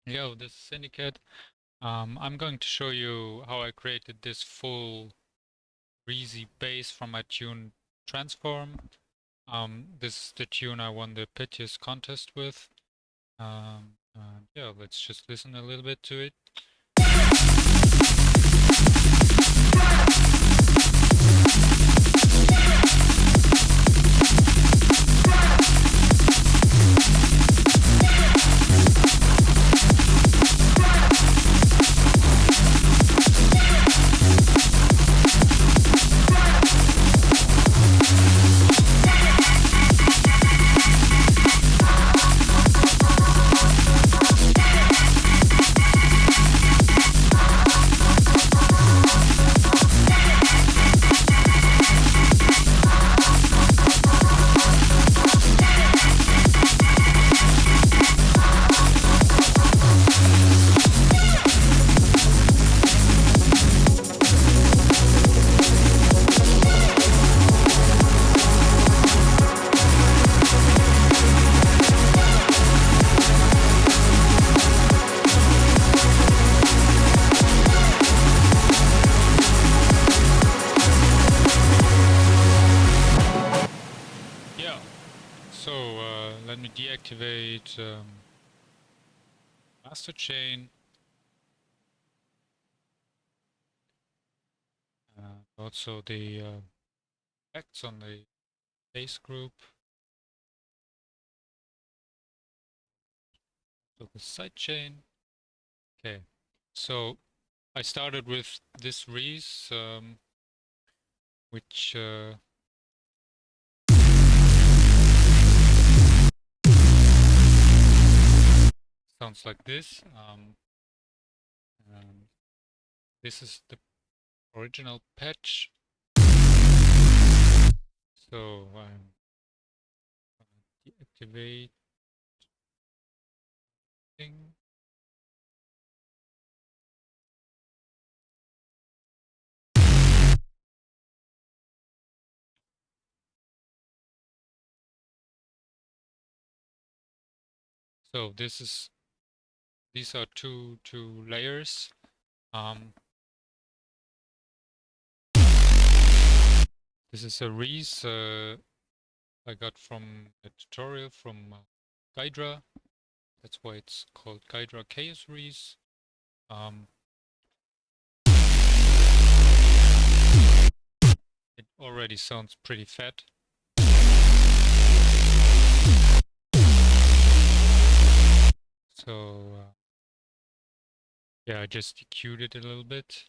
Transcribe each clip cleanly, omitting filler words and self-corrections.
Yo, this is Syndicate. I'm going to show you how I created this full breezy bass from my tune Transform. This is the tune I won the Pythius Contest with. Yeah, let's just listen a little bit to it. Yeah, so let me deactivate master chain. Also the effects on the bass group. So the sidechain. Okay, so I started with this Reese, which sounds like this. This is the original patch. So I'm gonna deactivate thing. So these are two layers. This is a Reese I got from a tutorial from Gydra. That's why it's called Gydra Chaos Reese. It already sounds pretty fat. So yeah, I just EQ'd it a little bit.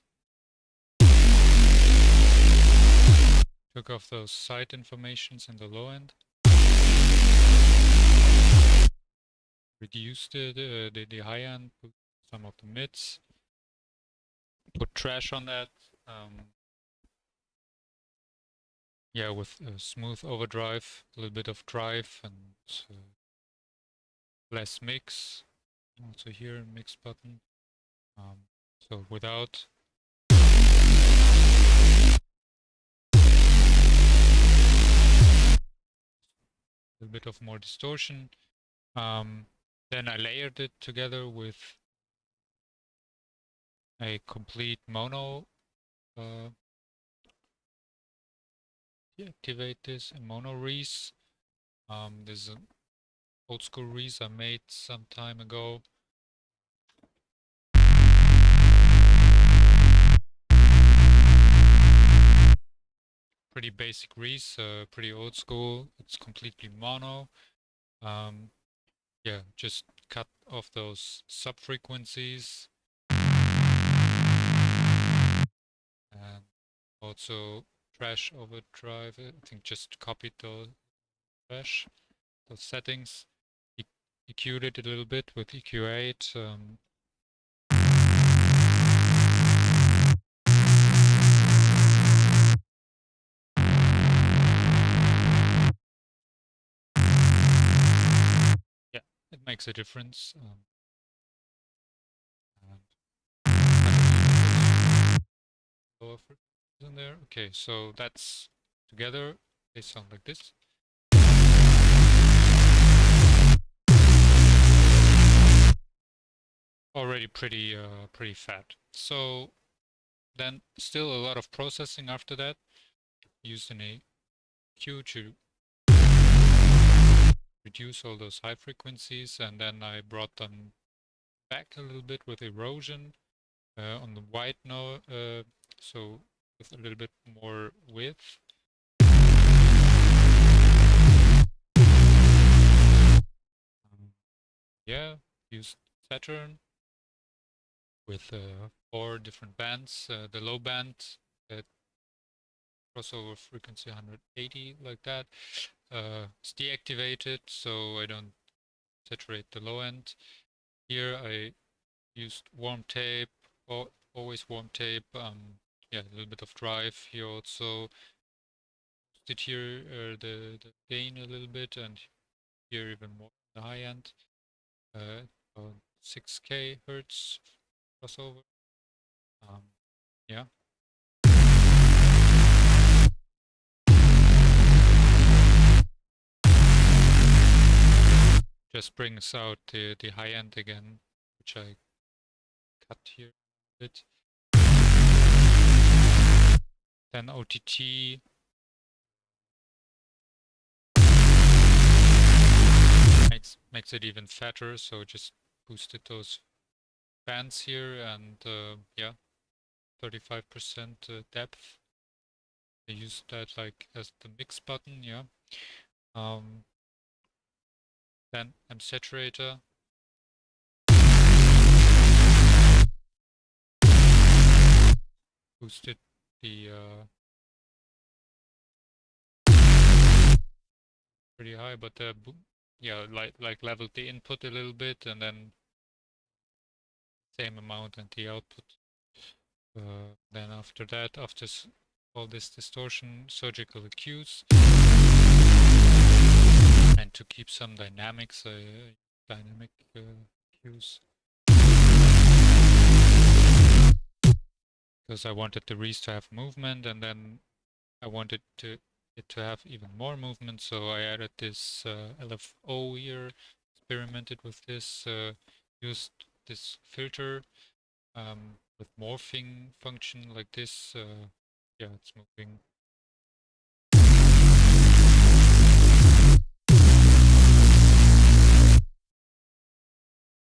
Took off those side informations in the low end. Reduced the high end, put some of the mids. Put trash on that. Yeah, with a smooth overdrive, a little bit of drive and less mix. Also here, mix button. So without. A little bit of more distortion. Then I layered it together with a complete mono. Deactivate this, a mono Reese. This is an old school Reese I made some time ago. Pretty basic Reese, pretty old school. It's completely mono. Yeah, just cut off those sub frequencies. And also trash overdrive. I think just copied those trash, those settings. EQ'd it a little bit with EQ8. Yeah, it makes a difference. Lower frequencies in there. Okay, so that's together. They sound like this. already pretty fat. So then still a lot of processing after that, using a Q to reduce all those high frequencies, and then I brought them back a little bit with erosion on the white note, so with a little bit more width. Yeah, used Saturn with 4 different bands. The low band, crossover frequency 180, like that. It's deactivated, so I don't saturate the low end. Here I used warm tape, always warm tape. Yeah, a little bit of drive here also. Did here the gain a little bit, and here even more the high end. 6K hertz crossover. Yeah. Just brings out the high end again, which I cut here a bit. Then OTT. Makes it even fatter, so just boosted those bands here, and yeah, 35% depth. I used that like as the mix button, yeah. Then M saturator. Boosted the pretty high, but yeah, like leveled the input a little bit, and then same amount and the output. Then after that, after all this distortion, surgical cues, and to keep some dynamics, dynamic cues, because I wanted the reeds to have movement, and then I wanted it to have even more movement, so I added this LFO here, experimented with this, used this filter with morphing function like this. Yeah, it's moving.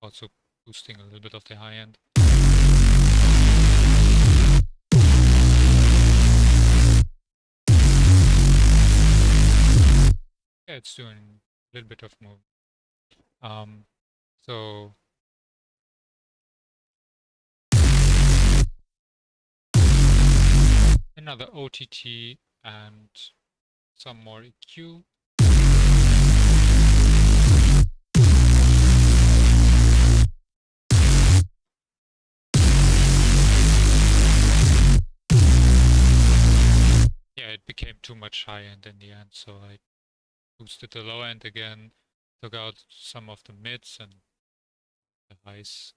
Also boosting a little bit of the high end. Yeah, it's doing a little bit of move. So another OTT and some more EQ. Yeah, it became too much high end in the end, so I boosted the low end again, took out some of the mids and the highs.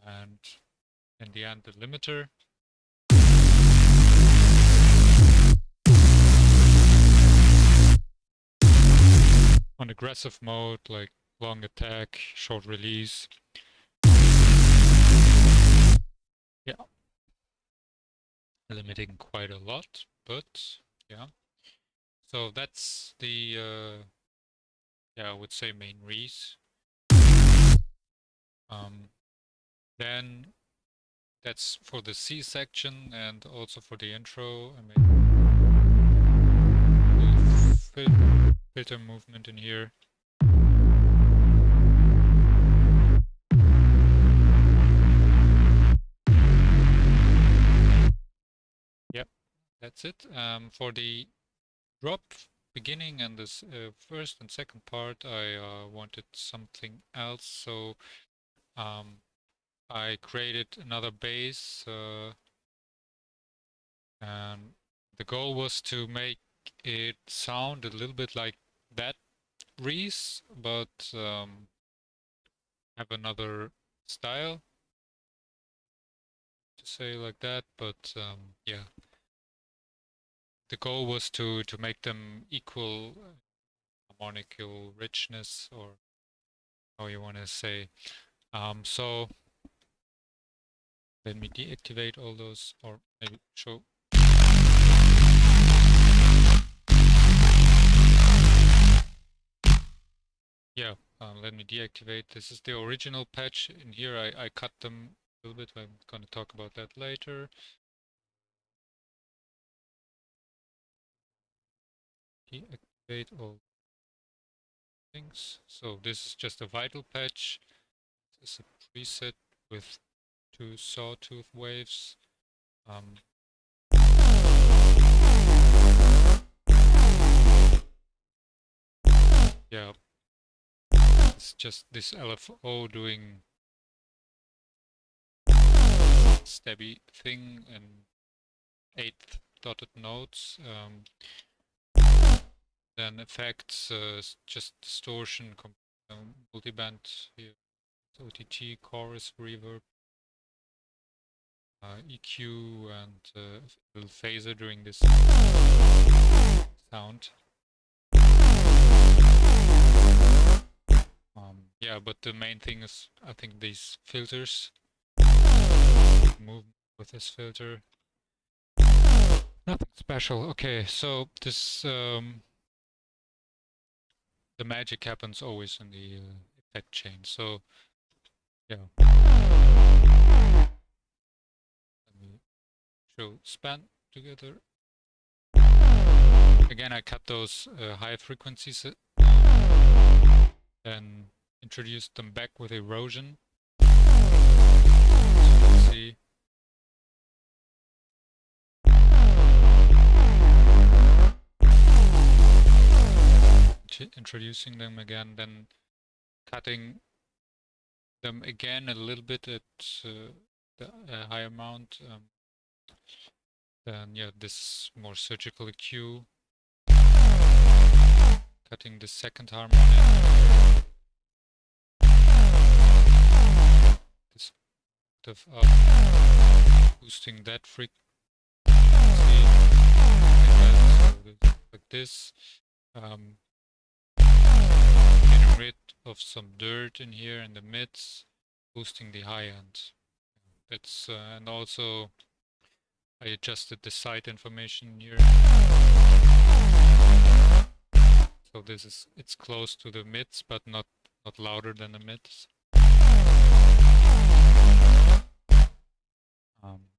And in the end, the limiter. On aggressive mode, like long attack, short release. Yeah. Limiting quite a lot, but yeah. So that's the, yeah, I would say main reason. Then that's for the C section and also for the intro. I made filter movement in here. Yep, that's it. For the drop beginning and this first and second part, I wanted something else, so I created another bass, and the goal was to make it sound a little bit like that Reese, but have another style, to say like that. But yeah, the goal was to make them equal harmonical richness, or how you want to say. So let me deactivate all those, or maybe show. Yeah, let me deactivate. This is the original patch. In here I cut them a little bit. I'm going to talk about that later. Deactivate all things. So this is just a vital patch. This is a preset with 2 sawtooth waves. Yeah, it's just this LFO doing stabby thing and 8 dotted nodes. Then effects, just distortion, multiband here, OTT, chorus, reverb, EQ, and a little phaser during this sound. Yeah, but the main thing is, I think, these filters. Move with this filter. Nothing special. Okay, so this the magic happens always in the effect chain. So yeah, let me show span together. Again, I cut those high frequencies and introduced them back with erosion. So let's see. Introducing them again, then cutting them again a little bit at the high amount. Then yeah, this more surgical EQ. Cutting the second harmonic. This octave up, boosting that frequency. Like this. Getting rid of some dirt in here in the mids, boosting the high end. That's and also I adjusted the site information here. So this is, it's close to the mids, but not louder than the mids.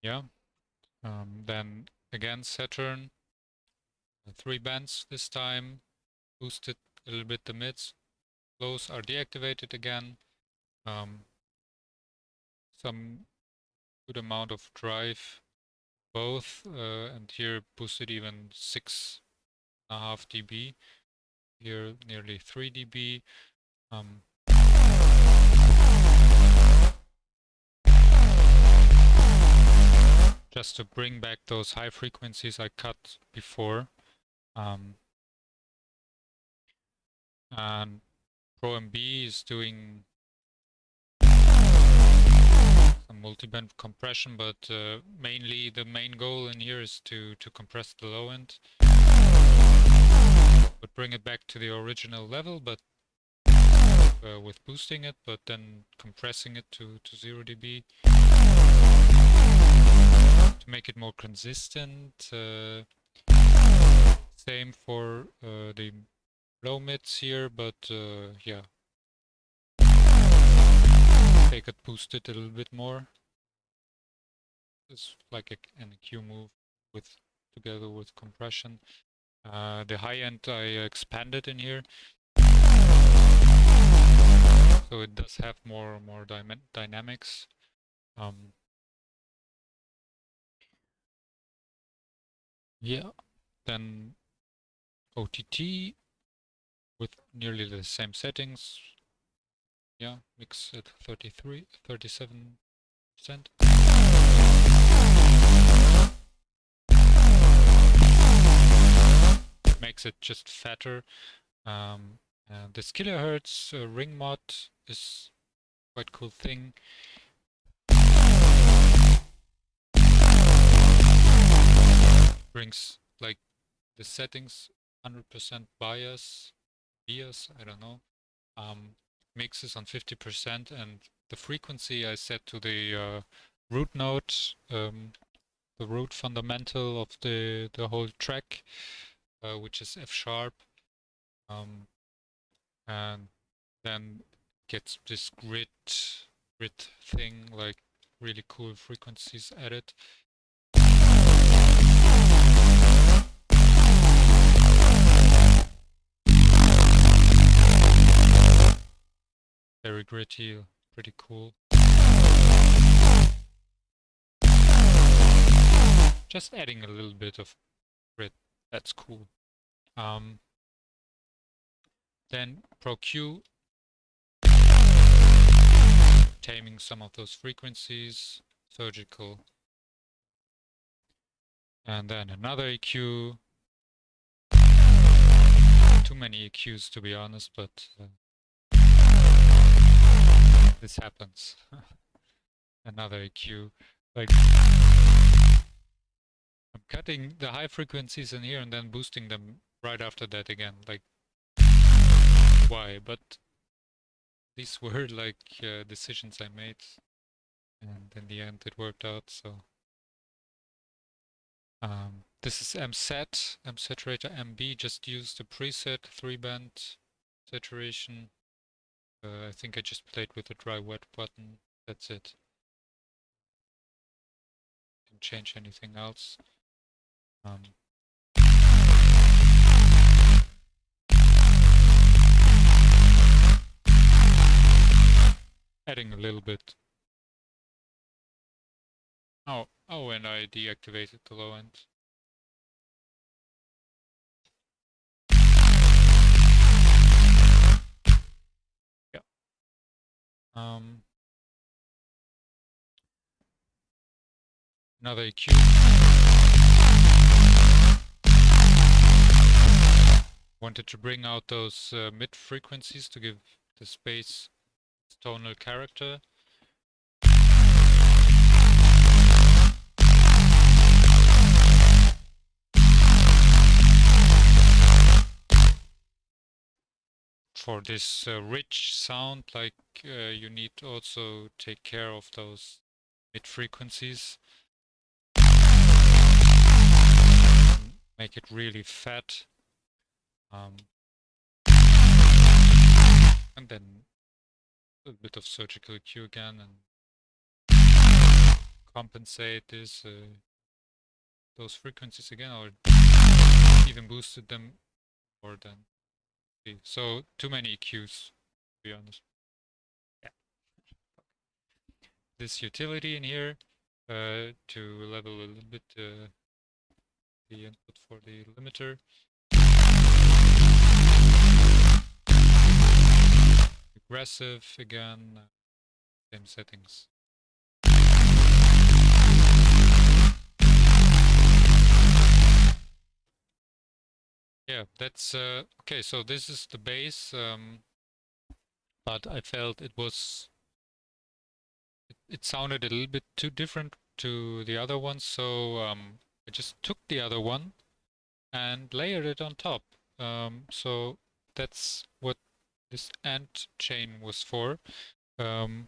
Yeah. Then again Saturn, 3 bands this time, boosted a little bit the mids. Lows are deactivated again. Some good amount of drive both, and here boosted even 6.5 dB. Here nearly 3 dB. Just to bring back those high frequencies I cut before. And Pro MB is doing some multiband compression, but mainly the main goal in here is to compress the low end, but bring it back to the original level, but with boosting it, but then compressing it to 0 dB to make it more consistent. Same for the low mids here, but yeah, take it boosted a little bit more. It's like an EQ move with together with compression. The high end I expanded in here, so it does have more dynamics. Yeah, then OTT with nearly the same settings. Yeah, mix at 37%. Makes it just fatter. This kilohertz ring mod is quite cool thing. Brings like the settings 100% bias, bias, I don't know. Mix is on 50%, and the frequency I set to the root note, the root fundamental of the whole track, which is F sharp, and then gets this grid thing, like really cool frequencies added. Very gritty, pretty cool. Just adding a little bit of grit, that's cool. Then Pro Q, taming some of those frequencies, surgical. And then another EQ. Too many EQs to be honest, but this happens. Another EQ. Like, I'm cutting the high frequencies in here and then boosting them right after that again. Like, why? But these were like decisions I made, and in the end it worked out. So this is MSAT, M-saturator, MB. Just use the preset 3-band saturation. I think I just played with the dry wet button. That's it. Didn't change anything else. Adding a little bit. Oh, and I deactivated the low end. Yeah. Another EQ. Wanted to bring out those mid frequencies to give the space its tonal character. For this rich sound, like you need to also take care of those mid frequencies. Make it really fat. And then a little bit of surgical EQ again and compensate this those frequencies again, or even boosted them more than. So too many EQs, to be honest. Yeah. This utility in here to level a little bit the input for the limiter. Aggressive again, same settings. Yeah, that's okay. So this is the bass, but I felt it sounded a little bit too different to the other ones, so I just took the other one and layered it on top. So that's what this ant chain was for. I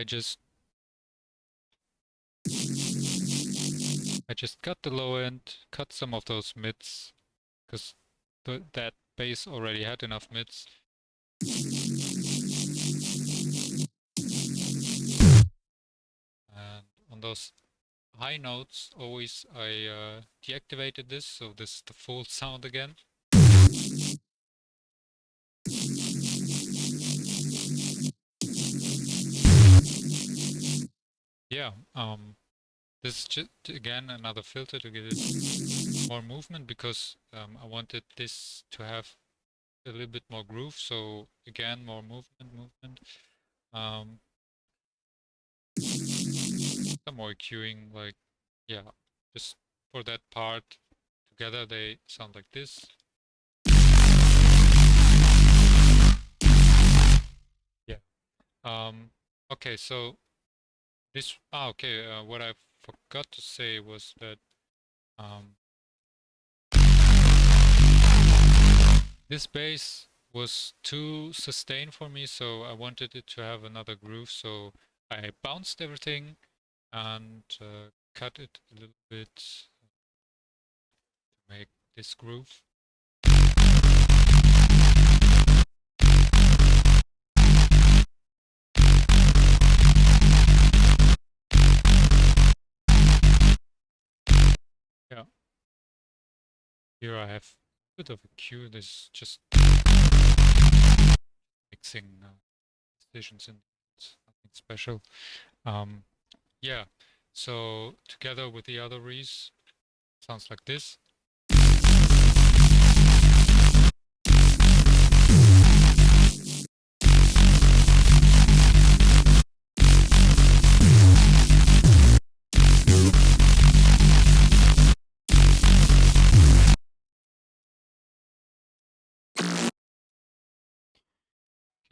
just cut the low end, cut some of those mids, because that bass already had enough mids. And on those high notes, always I deactivated this, so this is the full sound again. Yeah, this is just again another filter to give it more movement, because I wanted this to have a little bit more groove. So again, more movement. Some more cueing, like, yeah, just for that part. Together they sound like this. Yeah. Okay, so this, okay, what I forgot to say was that This bass was too sustained for me, so I wanted it to have another groove, so I bounced everything and cut it a little bit to make this groove. Yeah. Here I have a bit of a cue. This is just mixing decisions and nothing special. Yeah. So together with the other rees, sounds like this.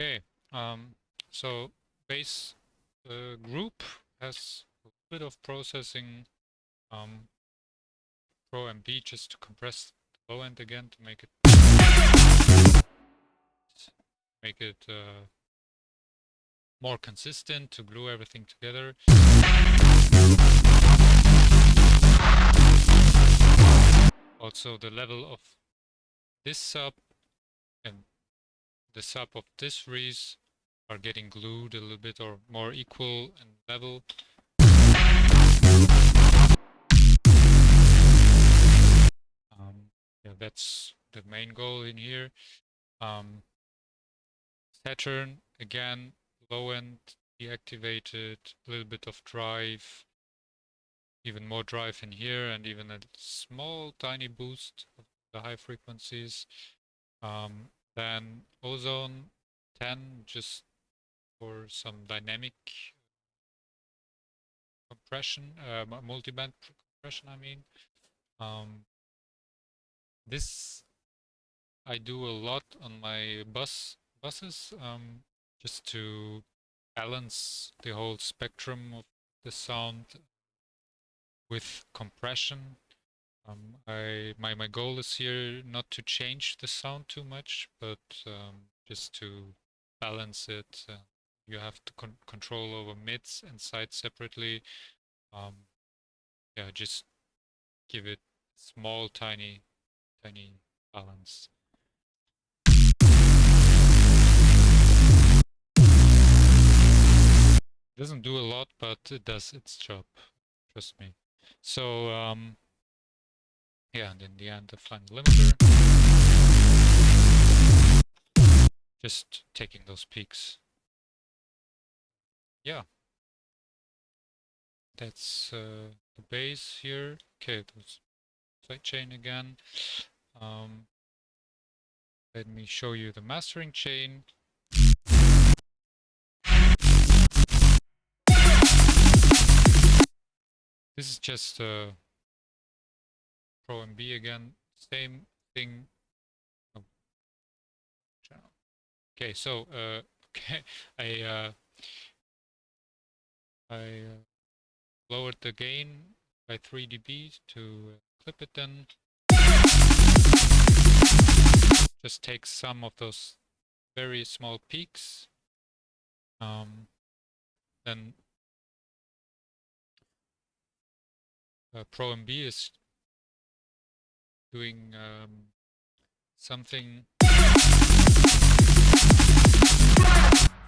Okay. So bass group has a bit of processing. Pro and B just to compress the low end again to make it more consistent, to glue everything together. Also the level of this sub and the sub of this rees are getting glued a little bit or more equal and level. Yeah, that's the main goal in here. Saturn, again, low end deactivated, a little bit of drive, even more drive in here, and even a small tiny boost of the high frequencies. Then ozone 10 just for some dynamic compression, multiband compression, I mean. This I do a lot on my buses, just to balance the whole spectrum of the sound with compression. My goal is here not to change the sound too much, but just to balance it. You have to control over mids and sides separately. Yeah, just give it small, tiny balance. Doesn't do a lot, but it does its job. Trust me. So yeah, and in the end, the final limiter. Just taking those peaks. Yeah, that's the bass here. Okay, those sidechain again. Let me show you the mastering chain. This is just Pro and B again. Same thing. Oh, okay, so okay, I lowered the gain by 3 dB to clip it then. Just take some of those very small peaks. Then Pro MB is doing something.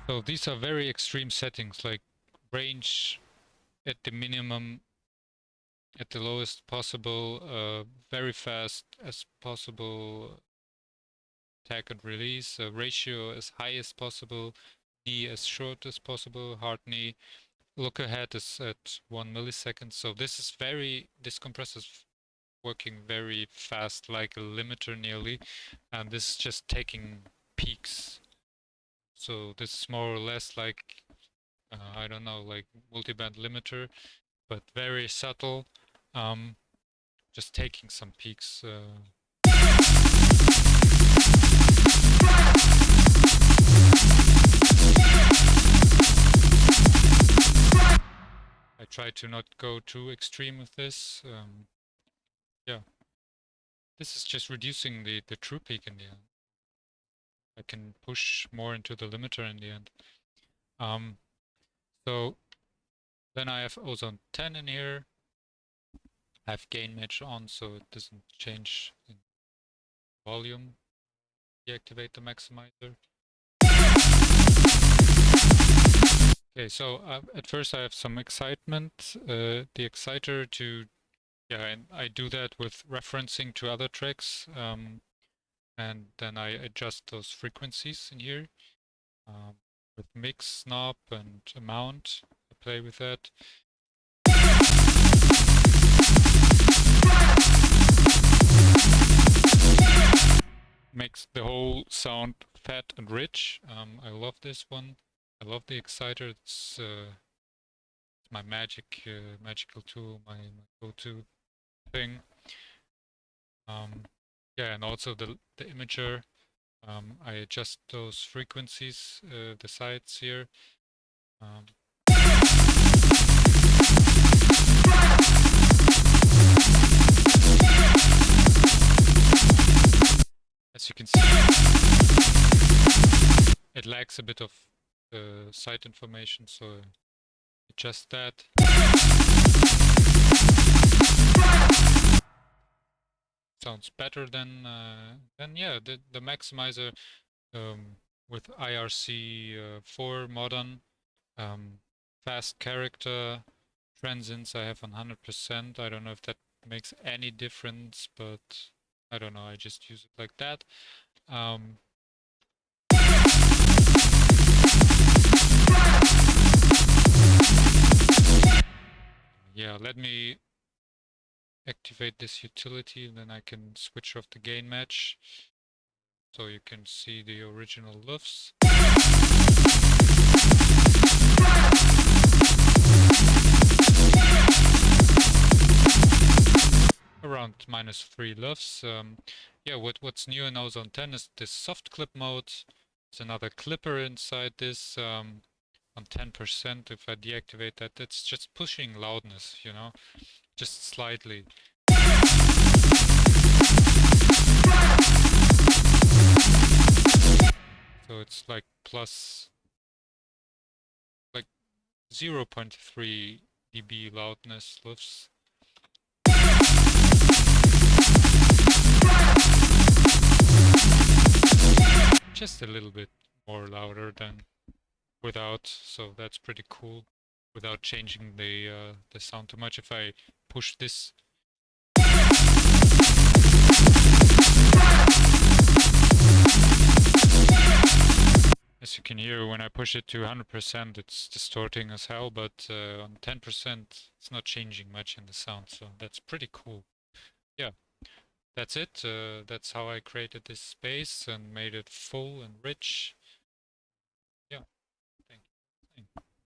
So these are very extreme settings, like range at the minimum, at the lowest possible, very fast as possible, tag and release, ratio as high as possible, knee as short as possible, hard knee. Look ahead is at 1 millisecond. So this compressor is working very fast, like a limiter nearly, and this is just taking peaks. So this is more or less like, I don't know, like multiband limiter, but very subtle, just taking some peaks. I try to not go too extreme with this. Yeah, this is just reducing the true peak in the end. I can push more into the limiter in the end. So then I have ozone 10 in here. I have gain match on, so it doesn't change in volume. Deactivate the maximizer. Okay, so at first I have some excitement. The exciter to, yeah, and I do that with referencing to other tracks, and then I adjust those frequencies in here with mix, knob, and amount. I play with that. Makes the whole sound fat and rich. I love this one. I love the exciter. It's my magical tool, my go-to thing. Yeah, and also the imager. I adjust those frequencies, the sides here. As you can see, it lacks a bit of site information, so adjust that. Sounds better than yeah, the maximizer with IRC4 modern, fast character, transients I have on 100%. I don't know if that makes any difference, but I don't know, I just use it like that. Yeah, let me activate this utility and then I can switch off the gain match so you can see the original lufs. Around -3 lufs. Yeah, what's new in ozone 10 is this soft clip mode. There's another clipper inside this on 10%. If I deactivate that, that's just pushing loudness, you know, just slightly. So it's like plus like 0.3 dB loudness lufs. Just a little bit more louder than without, so that's pretty cool. Without changing the sound too much. If I push this, as you can hear, when I push it to 100%, it's distorting as hell, but on 10%, it's not changing much in the sound, so that's pretty cool. Yeah, that's it. That's how I created this space and made it full and rich.